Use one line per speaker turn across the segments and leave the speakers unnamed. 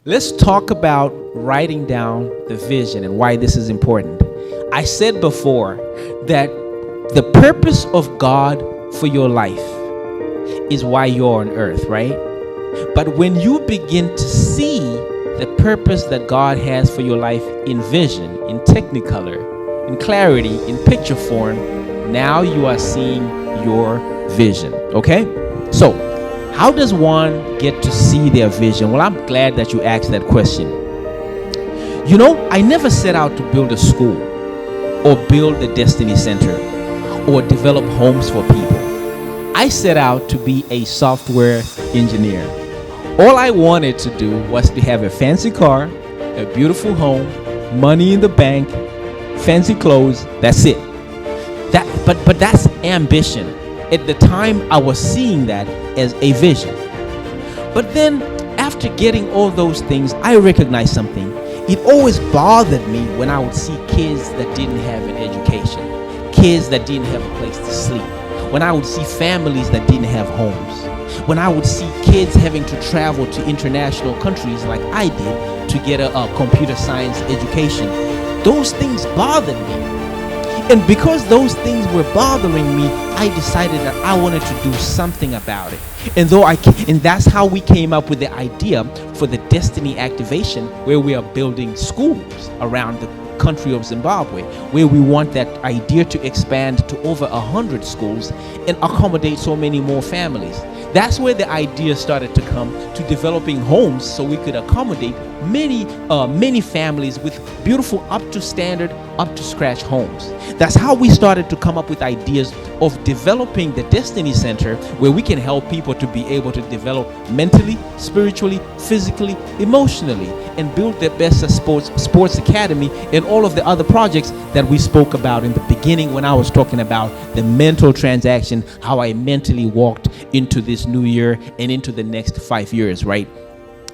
Let's talk about writing down the vision and why this is important. I said before that the purpose of God for your life is why you're on earth, right? But when you begin to see the purpose that God has for your life in vision, in technicolor, in clarity, in picture form, now you are seeing your vision, okay? So, how does one get to see their vision? Well, I'm glad that you asked that question. You know, I never set out to build a school or build the Destiny Center or develop homes for people. I set out to be a software engineer. All I wanted to do was to have a fancy car, a beautiful home, money in the bank, fancy clothes. That's it. But that's ambition. At the time, I was seeing that as a vision. But then, after getting all those things, I recognized something. It always bothered me when I would see kids that didn't have an education, kids that didn't have a place to sleep, when I would see families that didn't have homes, when I would see kids having to travel to international countries like I did to get a computer science education. Those things bothered me. And because those things were bothering me, I decided that I wanted to do something about it. And that's how we came up with the idea for the Destiny Activation, where we are building schools around the country of Zimbabwe, where we want that idea to expand to over 100 schools and accommodate so many more families. That's where the idea started to come, to developing homes so we could accommodate many families with beautiful, up to standard, up to scratch homes. That's how we started to come up with ideas of developing the Destiny Center, where we can help people to be able to develop mentally, spiritually, physically, emotionally, and build their best sports academy and all of the other projects that we spoke about in the beginning when I was talking about the mental transaction, how I mentally walked into this new year and into the next 5 years, right?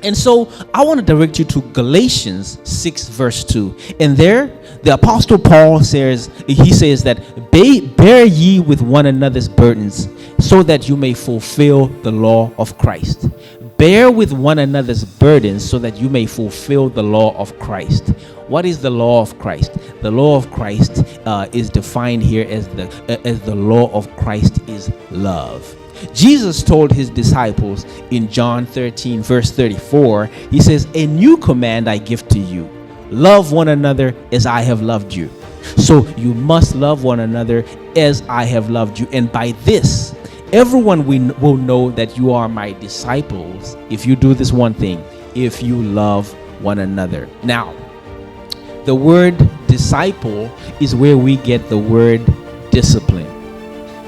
And so I want to direct you to Galatians 6 verse 2. And there, the Apostle Paul says that bear ye with one another's burdens, so that you may fulfill the law of Christ. Bear with one another's burdens, so that you may fulfill the law of Christ. What is the law of Christ? The law of Christ is defined here as the law of Christ is love. Jesus told his disciples in John 13 verse 34, he says, "A new command I give to you, love one another as I have loved you." So you must love one another as I have loved you. And by this, everyone will know that you are my disciples if you do this one thing, if you love one another. Now, the word disciple is where we get the word discipline.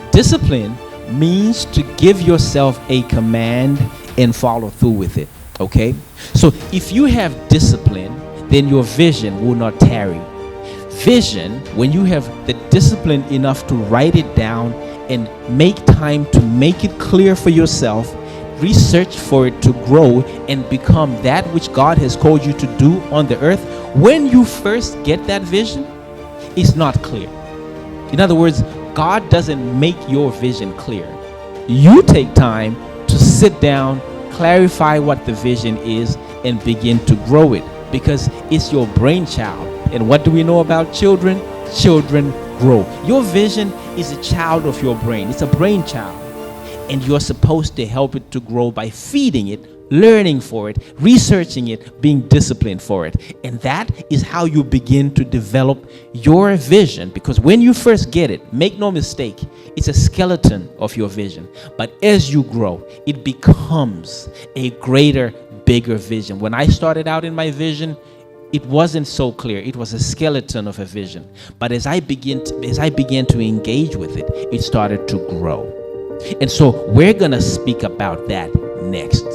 Discipline means to give yourself a command and follow through with it, okay? So if you have discipline, then your vision will not tarry. Vision, when you have the discipline enough to write it down and make time to make it clear for yourself, research for it to grow and become that which God has called you to do on the earth, when you first get that vision, it's not clear. In other words, God doesn't make your vision clear. You take time to sit down, clarify what the vision is, and begin to grow it, because it's your brainchild. And what do we know about children? Children grow. Your vision is a child of your brain. It's a brainchild. And you're supposed to help it to grow by feeding it, learning for it, researching it, being disciplined for it. And that is how you begin to develop your vision. Because when you first get it, make no mistake, it's a skeleton of your vision. But as you grow, it becomes a greater, bigger vision. When I started out in my vision, it wasn't so clear. It was a skeleton of a vision. But as I began to engage with it, it started to grow. And so we're going to speak about that next.